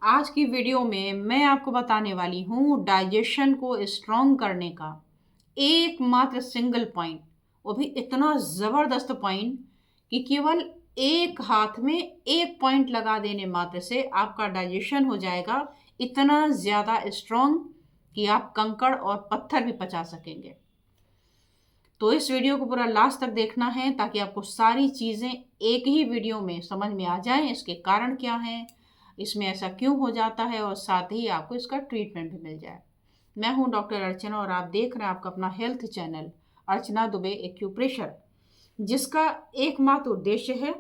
आज की वीडियो में मैं आपको बताने वाली हूँ डाइजेशन को स्ट्रॉन्ग करने का एकमात्र सिंगल पॉइंट, वो भी इतना ज़बरदस्त पॉइंट कि केवल एक हाथ में एक पॉइंट लगा देने मात्र से आपका डाइजेशन हो जाएगा इतना ज़्यादा स्ट्रॉन्ग कि आप कंकड़ और पत्थर भी पचा सकेंगे। तो इस वीडियो को पूरा लास्ट तक देखना है ताकि आपको सारी चीज़ें एक ही वीडियो में समझ में आ जाएं, इसके कारण क्या हैं, इसमें ऐसा क्यों हो जाता है और साथ ही आपको इसका ट्रीटमेंट भी मिल जाए। मैं हूं डॉक्टर अर्चना और आप देख रहे हैं आपका अपना हेल्थ चैनल अर्चना दुबे एक्यूप्रेशर, जिसका एकमात्र उद्देश्य है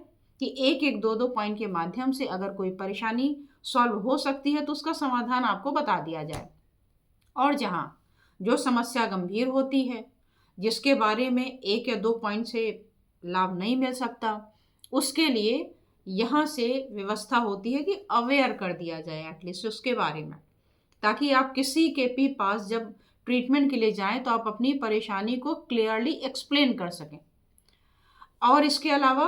कि एक एक दो दो पॉइंट के माध्यम से अगर कोई परेशानी सॉल्व हो सकती है तो उसका समाधान आपको बता दिया जाए। और जहाँ जो समस्या गंभीर होती है, जिसके बारे में एक या दो पॉइंट से लाभ नहीं मिल सकता, उसके लिए यहाँ से व्यवस्था होती है कि अवेयर कर दिया जाए एटलीस्ट उसके बारे में, ताकि आप किसी के भी पास जब ट्रीटमेंट के लिए जाएं तो आप अपनी परेशानी को क्लियरली एक्सप्लेन कर सकें। और इसके अलावा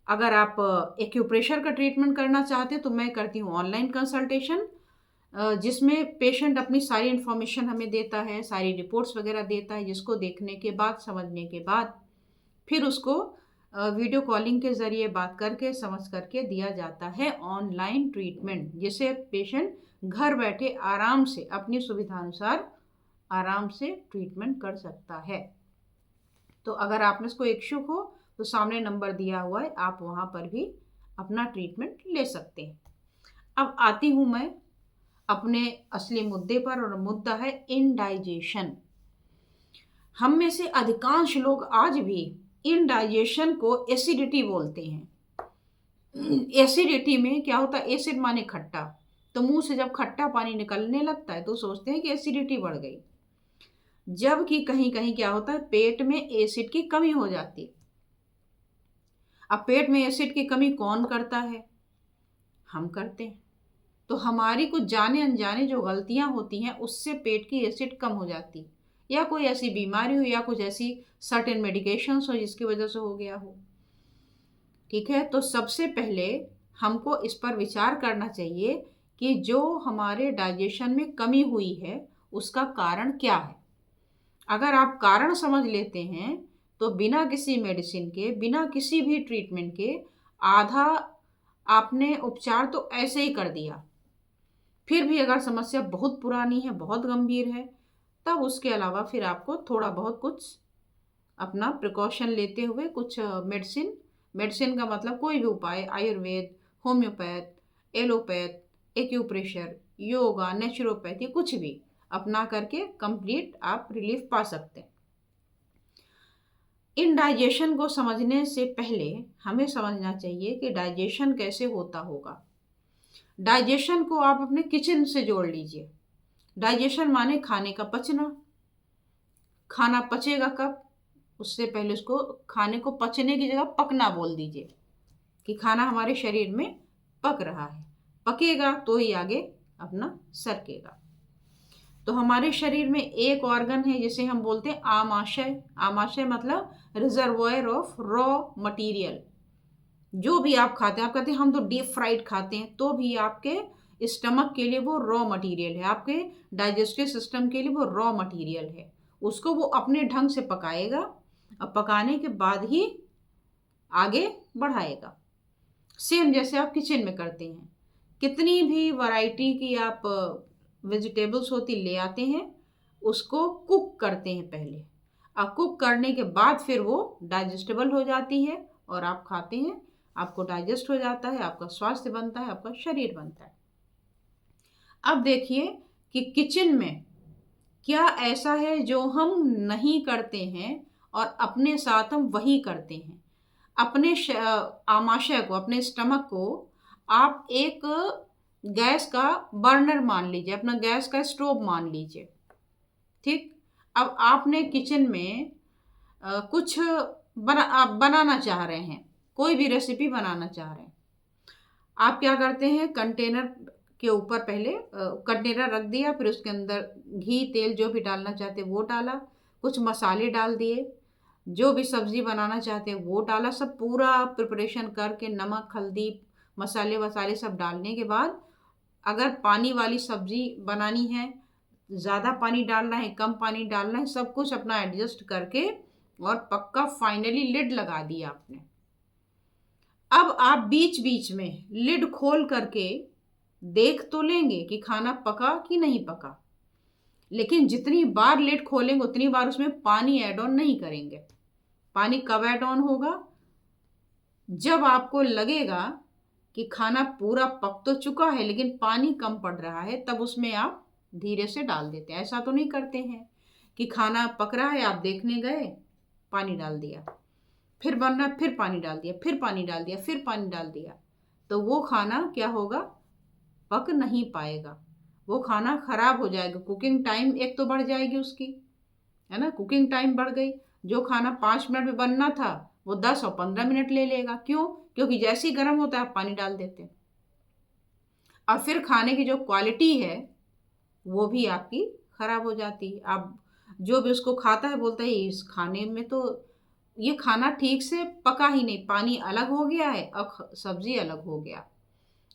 अगर आप एक्यूप्रेशर का ट्रीटमेंट करना चाहते हैं तो मैं करती हूँ ऑनलाइन कंसल्टेशन, जिसमें पेशेंट अपनी सारी इन्फॉर्मेशन हमें देता है, सारी रिपोर्ट्स वगैरह देता है, जिसको देखने के बाद समझने के बाद फिर उसको वीडियो कॉलिंग के ज़रिए बात करके समझ करके दिया जाता है ऑनलाइन ट्रीटमेंट, जिसे पेशेंट घर बैठे आराम से अपनी सुविधानुसार आराम से ट्रीटमेंट कर सकता है। तो अगर आप में इसको इच्छुक हो तो सामने नंबर दिया हुआ है, आप वहाँ पर भी अपना ट्रीटमेंट ले सकते हैं। अब आती हूँ मैं अपने असली मुद्दे पर, और मुद्दा है इनडाइजेशन। हम में से अधिकांश लोग आज भी इनडाइजेशन को एसिडिटी बोलते हैं। एसिडिटी में क्या होता है, एसिड माने खट्टा, तो मुंह से जब खट्टा पानी निकलने लगता है तो सोचते हैं कि एसिडिटी बढ़ गई, जबकि कहीं कहीं क्या होता है, पेट में एसिड की कमी हो जाती है। अब पेट में एसिड की कमी कौन करता है? हम करते हैं। तो हमारी कुछ जाने अनजाने जो गलतियां होती हैं उससे पेट की एसिड कम हो जाती है, या कोई ऐसी बीमारी हो या कुछ ऐसी सर्टेन मेडिकेशंस हो जिसकी वजह से हो गया हो। ठीक है, तो सबसे पहले हमको इस पर विचार करना चाहिए कि जो हमारे डाइजेशन में कमी हुई है उसका कारण क्या है। अगर आप कारण समझ लेते हैं तो बिना किसी मेडिसिन के, बिना किसी भी ट्रीटमेंट के आधा आपने उपचार तो ऐसे ही कर दिया। फिर भी अगर समस्या बहुत पुरानी है, बहुत गंभीर है, तब उसके अलावा फिर आपको थोड़ा बहुत कुछ अपना प्रिकॉशन लेते हुए कुछ मेडिसिन, मेडिसिन का मतलब कोई भी उपाय, Ayurveda, homeopath, allopath, acupressure, yoga, naturopathy, कुछ भी अपना करके कंप्लीट आप रिलीफ पा सकते हैं। इन डाइजेशन को समझने से पहले हमें समझना चाहिए कि डाइजेशन कैसे होता होगा। डाइजेशन को आप अपने किचन से जोड़ लीजिए। डाइजेशन माने खाने का पचना। खाना पचेगा कब? उससे पहले उसको, खाने को पचने की जगह पकना बोल दीजिए कि खाना हमारे शरीर में पक रहा है। पकेगा तो ही आगे अपना सरकेगा। तो हमारे शरीर में एक ऑर्गन है जिसे हम बोलते हैं आमाशय। आमाशय मतलब रिजर्वोयर ऑफ रॉ मटेरियल। जो भी आप खाते हैं, आप कहते हैं हम तो डीप फ्राइड खाते हैं, तो भी आपके स्टमक के लिए वो रॉ मटेरियल है, आपके डाइजेस्टिव सिस्टम के लिए वो रॉ मटेरियल है। उसको वो अपने ढंग से पकाएगा और पकाने के बाद ही आगे बढ़ाएगा। सेम जैसे आप किचन में करते हैं, कितनी भी वैरायटी की आप वेजिटेबल्स होती ले आते हैं, उसको कुक करते हैं पहले, और कुक करने के बाद फिर वो डाइजेस्टेबल हो जाती है और आप खाते हैं, आपको डाइजेस्ट हो जाता है, आपका स्वास्थ्य बनता है, आपका शरीर बनता है। अब देखिए कि किचन में क्या ऐसा है जो हम नहीं करते हैं और अपने साथ हम वही करते हैं। अपने आमाशय को, अपने स्टमक को आप एक गैस का बर्नर मान लीजिए, अपना गैस का स्टोव मान लीजिए। ठीक, अब आपने किचन में कुछ आप बनाना चाह रहे हैं, कोई भी रेसिपी बनाना चाह रहे हैं। आप क्या करते हैं, कंटेनर के ऊपर पहले कंटेनर रख दिया, फिर उसके अंदर घी तेल जो भी डालना चाहते वो डाला, कुछ मसाले डाल दिए, जो भी सब्जी बनाना चाहते हैं वो डाला, सब पूरा प्रिपरेशन करके नमक हल्दी मसाले वसाले सब डालने के बाद अगर पानी वाली सब्जी बनानी है, ज़्यादा पानी डालना है, कम पानी डालना है, सब कुछ अपना एडजस्ट करके और पक्का फाइनली लिड लगा दिया आपने। अब आप बीच बीच में लिड खोल करके देख तो लेंगे कि खाना पका कि नहीं पका, लेकिन जितनी बार लिड खोलेंगे उतनी बार उसमें पानी ऐड ऑन नहीं करेंगे। पानी कब ऐड ऑन होगा? जब आपको लगेगा कि खाना पूरा पक तो चुका है लेकिन पानी कम पड़ रहा है, तब उसमें आप धीरे से डाल देते हैं। ऐसा तो नहीं करते हैं कि खाना पक रहा है, आप देखने गए, पानी डाल दिया, फिर बनना, फिर पानी डाल दिया, फिर पानी डाल दिया, फिर पानी डाल दिया, तो वो खाना क्या होगा? पक नहीं पाएगा, वो खाना खराब हो जाएगा। कुकिंग टाइम एक तो बढ़ जाएगी उसकी, है ना, कुकिंग टाइम बढ़ गई। जो खाना 5 मिनट में बनना था वो 10 और 15 मिनट ले लेगा। क्यों? क्योंकि जैसे ही गर्म होता है आप पानी डाल देते हैं, और फिर खाने की जो क्वालिटी है वो भी आपकी खराब हो जाती है। आप जो भी उसको खाता है बोलता है इस खाने में तो ये खाना ठीक से पका ही नहीं, पानी अलग हो गया है और सब्जी अलग हो गया,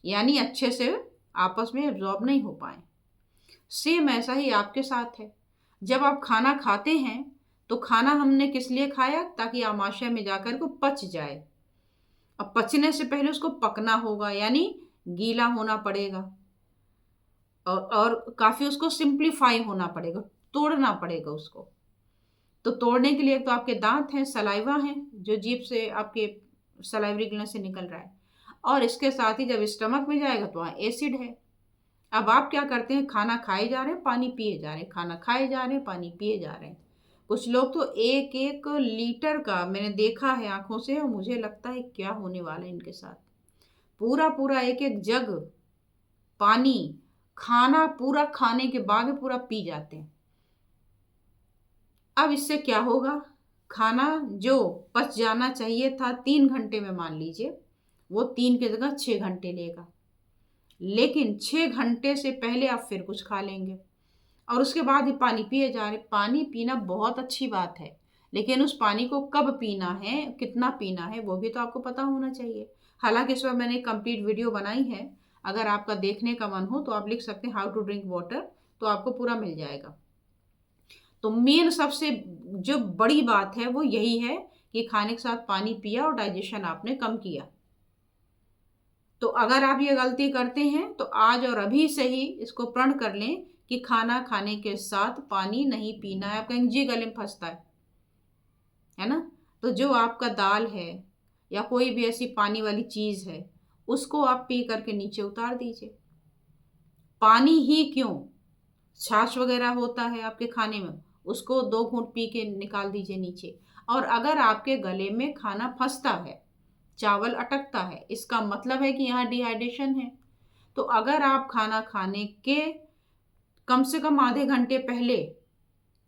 यानी अच्छे से आपस में एब्जॉर्ब नहीं हो पाए। सेम ऐसा ही आपके साथ है। जब आप खाना खाते हैं तो खाना हमने किस लिए खाया? ताकि आमाशय में जाकर को पच जाए। अब पचने से पहले उसको पकना होगा, यानी गीला होना पड़ेगा, और काफी उसको सिंप्लीफाई होना पड़ेगा, तोड़ना पड़ेगा उसको। तो तोड़ने के लिए तो आपके दांत हैं, सलाइवा है जो जीभ से आपके सलाइवरी ग्लैंड से निकल रहा है, और इसके साथ ही जब स्टमक में जाएगा तो वहाँ एसिड है। अब आप क्या करते हैं? खाना खाए जा रहे हैं, पानी पिए जा रहे हैं, खाना खाए जा रहे हैं, पानी पिए जा रहे हैं। कुछ लोग तो 1-1 लीटर का मैंने देखा है आंखों से, और मुझे लगता है क्या होने वाला है इनके साथ। पूरा पूरा 1-1 जग पानी खाना पूरा खाने के बाद में पूरा पी जाते हैं। अब इससे क्या होगा? खाना जो पच जाना चाहिए था 3 घंटे में, मान लीजिए, वो 3 की जगह 6 घंटे लेगा, लेकिन 6 घंटे से पहले आप फिर कुछ खा लेंगे और उसके बाद ही पानी पिए जा रहे। पानी पीना बहुत अच्छी बात है, लेकिन उस पानी को कब पीना है, कितना पीना है, वो भी तो आपको पता होना चाहिए। हालांकि इस पर मैंने कंप्लीट वीडियो बनाई है, अगर आपका देखने का मन हो तो आप लिख सकते हैं हाउ टू ड्रिंक वाटर, तो आपको पूरा मिल जाएगा। तो मेन सबसे जो बड़ी बात है वो यही है कि खाने के साथ पानी पिया और डाइजेशन आपने कम किया। तो अगर आप ये गलती करते हैं तो आज और अभी से ही इसको प्रण कर लें कि खाना खाने के साथ पानी नहीं पीना है। आप कहेंगे जी गले में फंसता है ना, तो जो आपका दाल है या कोई भी ऐसी पानी वाली चीज है उसको आप पी करके नीचे उतार दीजिए। पानी ही क्यों, छाछ वगैरह होता है आपके खाने में, उसको 2 घूंट पी के निकाल दीजिए नीचे। और अगर आपके गले में खाना फंसता है, चावल अटकता है, इसका मतलब है कि यहाँ डिहाइड्रेशन है। तो अगर आप खाना खाने के कम से कम आधे घंटे पहले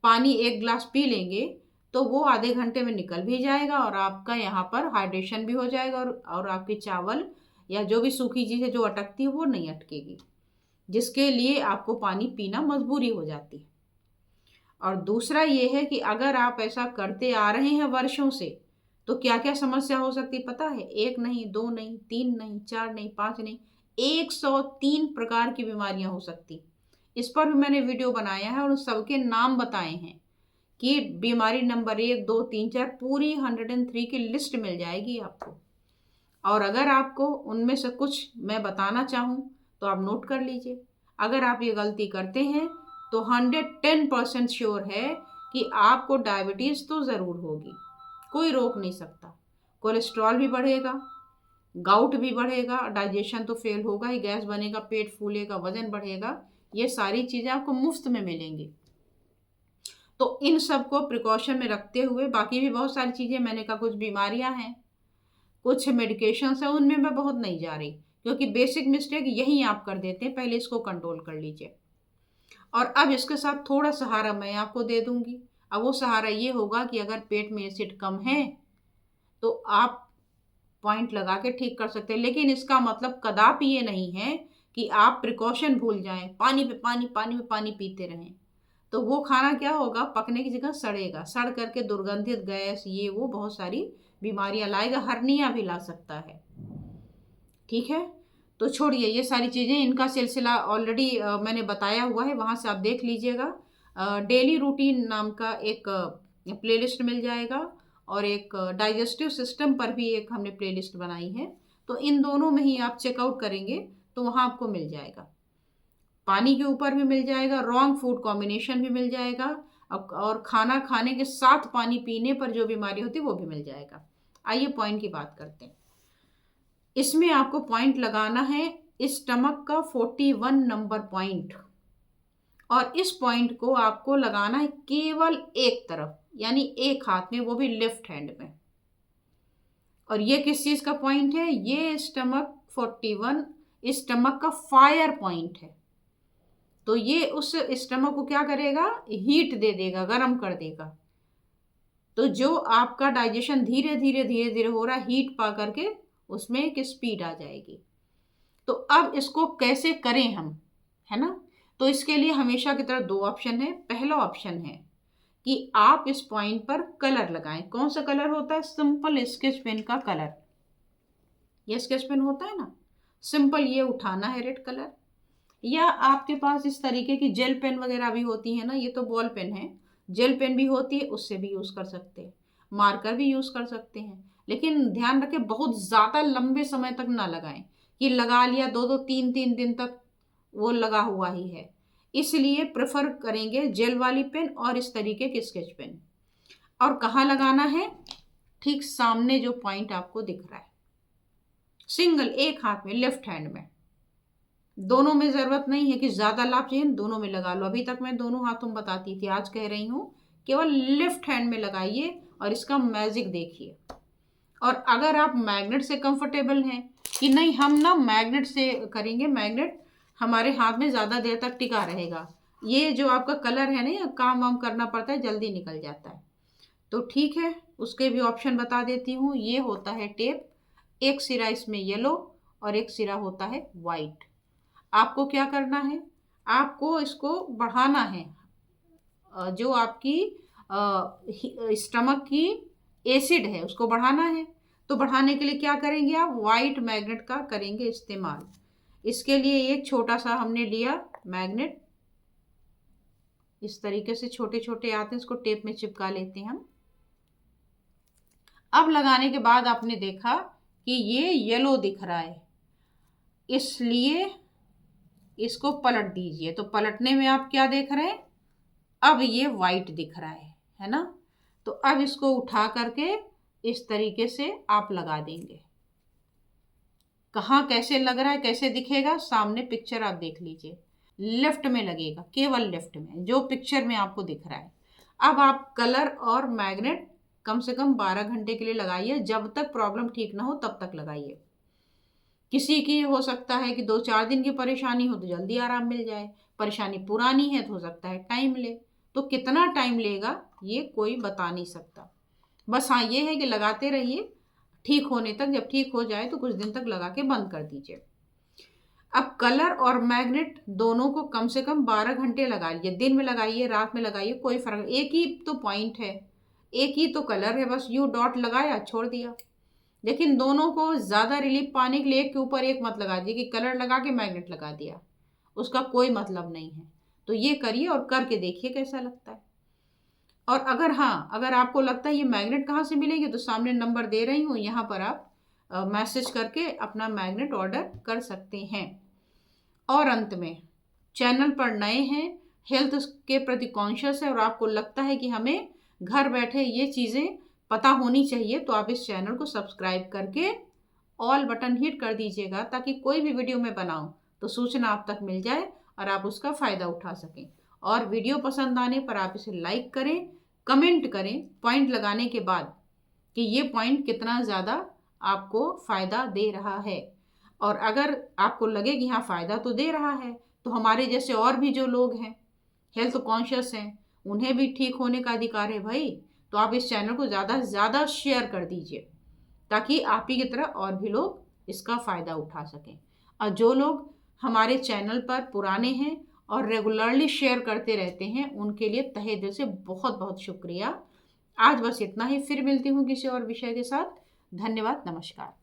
पानी 1 गिलास पी लेंगे तो वो आधे घंटे में निकल भी जाएगा और आपका यहाँ पर हाइड्रेशन भी हो जाएगा, और आपके चावल या जो भी सूखी चीज़ है जो अटकती है वो नहीं अटकेगी, जिसके लिए आपको पानी पीना मजबूरी हो जाती है। और दूसरा ये है कि अगर आप ऐसा करते आ रहे हैं वर्षों से तो क्या क्या समस्या हो सकती है पता है? 1 नहीं, 2 नहीं, 3 नहीं, 4 नहीं, 5 नहीं, 103 प्रकार की बीमारियां हो सकती। इस पर भी मैंने वीडियो बनाया है और उन सबके नाम बताए हैं कि बीमारी नंबर 1, 2, 3, 4 पूरी 103 की लिस्ट मिल जाएगी आपको। और अगर आपको उनमें से कुछ मैं बताना चाहूँ तो आप नोट कर लीजिए। अगर आप ये गलती करते हैं तो 110% श्योर है कि आपको डायबिटीज़ तो ज़रूर होगी, कोई रोक नहीं सकता। कोलेस्ट्रॉल भी बढ़ेगा, गाउट भी बढ़ेगा, डाइजेशन तो फेल होगा ही, गैस बनेगा, पेट फूलेगा, वजन बढ़ेगा, ये सारी चीज़ें आपको मुफ्त में मिलेंगी। तो इन सब को प्रिकॉशन में रखते हुए, बाकी भी बहुत सारी चीज़ें मैंने कहा, कुछ बीमारियां हैं, कुछ मेडिकेशंस हैं, उनमें मैं बहुत नहीं जा रही क्योंकि बेसिक मिस्टेक यही आप कर देते हैं। पहले इसको कंट्रोल कर लीजिए। और अब इसके साथ थोड़ा सहारा मैं आपको दे दूंगी। अब वो सहारा ये होगा कि अगर पेट में एसिड कम है तो आप पॉइंट लगा के ठीक कर सकते हैं, लेकिन इसका मतलब कदापि ये नहीं है कि आप प्रिकॉशन भूल जाएं, पानी पे पानी, पानी पे पानी पीते रहें। तो वो खाना क्या होगा, पकने की जगह सड़ेगा, सड़ करके दुर्गंधित गैस, ये वो बहुत सारी बीमारियां लाएगा, हर्निया भी ला सकता है। ठीक है, तो छोड़िए ये सारी चीज़ें, इनका सिलसिला ऑलरेडी मैंने बताया हुआ है, वहाँ से आप देख लीजिएगा। डेली रूटीन नाम का एक प्लेलिस्ट मिल जाएगा, और एक डाइजेस्टिव सिस्टम पर भी एक हमने प्लेलिस्ट बनाई है। तो इन दोनों में ही आप चेकआउट करेंगे तो वहाँ आपको मिल जाएगा। पानी के ऊपर भी मिल जाएगा, रॉन्ग फूड कॉम्बिनेशन भी मिल जाएगा, और खाना खाने के साथ पानी पीने पर जो बीमारी होती है वो भी मिल जाएगा। आइए पॉइंट की बात करते हैं। इसमें आपको पॉइंट लगाना है स्टमक का 41 नंबर पॉइंट, और इस पॉइंट को आपको लगाना है केवल एक तरफ, यानी एक हाथ में, वो भी लेफ्ट हैंड में। और ये किस चीज का पॉइंट है? ये स्टमक 41 स्टमक का फायर पॉइंट है। तो ये उस स्टमक को क्या करेगा? हीट दे देगा, गर्म कर देगा। तो जो आपका डाइजेशन धीरे धीरे धीरे धीरे हो रहा है, हीट पा करके उसमें एक स्पीड आ जाएगी। तो अब इसको कैसे करें हम, है ना? तो इसके लिए हमेशा की तरह दो ऑप्शन है। पहला ऑप्शन है कि आप इस पॉइंट पर कलर लगाएं। कौन सा कलर होता है? सिंपल स्केच पेन का कलर। ये स्केच पेन होता है ना, सिंपल, ये उठाना है रेड कलर। या आपके पास इस तरीके की जेल पेन वगैरह भी होती है ना, ये तो बॉल पेन है, जेल पेन भी होती है, उससे भी यूज़ कर सकते हैं। मार्कर भी यूज़ कर सकते हैं, लेकिन ध्यान रखें बहुत ज़्यादा लंबे समय तक ना लगाएं कि लगा लिया 2-2 3-3 दिन तक वो लगा हुआ ही है। इसलिए प्रेफर करेंगे जेल वाली पेन और इस तरीके की स्केच पेन। और कहाँ लगाना है? ठीक सामने जो पॉइंट आपको दिख रहा है, सिंगल, एक हाथ में, लेफ्ट हैंड में। दोनों में जरूरत नहीं है कि ज्यादा लाभ चाहिए, दोनों में लगा लो। अभी तक मैं दोनों हाथों में बताती थी, आज कह रही हूँ केवल लेफ्ट हैंड में लगाइए और इसका मैजिक देखिए। और अगर आप मैग्नेट से कंफर्टेबल हैं कि नहीं हम ना मैग्नेट से करेंगे, मैग्नेट हमारे हाथ में ज़्यादा देर तक टिका रहेगा, ये जो आपका कलर है ना, ये काम वाम करना पड़ता है, जल्दी निकल जाता है, तो ठीक है, उसके भी ऑप्शन बता देती हूँ। ये होता है टेप, एक सिरा इसमें येलो और एक सिरा होता है वाइट। आपको क्या करना है? आपको इसको बढ़ाना है, जो आपकी स्टमक की एसिड है उसको बढ़ाना है। तो बढ़ाने के लिए क्या करेंगे? आप वाइट मैग्नेट का करेंगे इस्तेमाल। इसके लिए एक छोटा सा हमने लिया मैग्नेट, इस तरीके से छोटे छोटे आते हैं, इसको टेप में चिपका लेते हैं हम। अब लगाने के बाद आपने देखा कि ये येलो दिख रहा है, इसलिए इसको पलट दीजिए। तो पलटने में आप क्या देख रहे हैं? अब ये वाइट दिख रहा है ना? तो अब इसको उठा करके इस तरीके से आप लगा देंगे। कहाँ कैसे लग रहा है, कैसे दिखेगा? सामने पिक्चर आप देख लीजिए, लेफ्ट में लगेगा, केवल लेफ्ट में, जो पिक्चर में आपको दिख रहा है। अब आप कलर और मैग्नेट कम से कम 12 घंटे के लिए लगाइए, जब तक प्रॉब्लम ठीक ना हो तब तक लगाइए। किसी की हो सकता है कि 2-4 दिन की परेशानी हो तो जल्दी आराम मिल जाए, परेशानी पुरानी है तो हो सकता है टाइम ले। तो कितना टाइम लेगा ये कोई बता नहीं सकता। बस हाँ ये है कि लगाते रहिए ठीक होने तक, जब ठीक हो जाए तो कुछ दिन तक लगा के बंद कर दीजिए। अब कलर और मैग्नेट दोनों को कम से कम 12 घंटे लगा लीजिए। दिन में लगाइए, रात में लगाइए, कोई फर्क, एक ही तो पॉइंट है, एक ही तो कलर है, बस यू डॉट लगाया छोड़ दिया। लेकिन दोनों को ज़्यादा रिलीफ पाने के लिए एक के ऊपर एक मत लगा दीजिए कि कलर लगा के मैग्नेट लगा दिया, उसका कोई मतलब नहीं है। तो ये करिए और करके देखिए कैसा लगता है। और अगर हाँ, अगर आपको लगता है ये मैग्नेट कहाँ से मिलेंगे, तो सामने नंबर दे रही हूँ, यहाँ पर आप मैसेज करके अपना मैग्नेट ऑर्डर कर सकते हैं। और अंत में, चैनल पर नए हैं, हेल्थ के प्रति कॉन्शियस है और आपको लगता है कि हमें घर बैठे ये चीज़ें पता होनी चाहिए, तो आप इस चैनल को सब्सक्राइब करके ऑल बटन हिट कर दीजिएगा, ताकि कोई भी वीडियो मैं बनाऊं तो सूचना आप तक मिल जाए और आप उसका फ़ायदा उठा सकें। और वीडियो पसंद आने पर आप इसे लाइक करें, कमेंट करें पॉइंट लगाने के बाद कि ये पॉइंट कितना ज़्यादा आपको फ़ायदा दे रहा है। और अगर आपको लगे कि हाँ फ़ायदा तो दे रहा है, तो हमारे जैसे और भी जो लोग हैं हेल्थ कॉन्शियस हैं, उन्हें भी ठीक होने का अधिकार है भाई। तो आप इस चैनल को ज़्यादा से ज़्यादा शेयर कर दीजिए, ताकि आप ही की तरह और भी लोग इसका फ़ायदा उठा सकें। और जो लोग हमारे चैनल पर पुराने हैं और रेगुलरली शेयर करते रहते हैं, उनके लिए तहे दिल से बहुत बहुत शुक्रिया। आज बस इतना ही, फिर मिलती हूँ किसी और विषय के साथ। धन्यवाद, नमस्कार।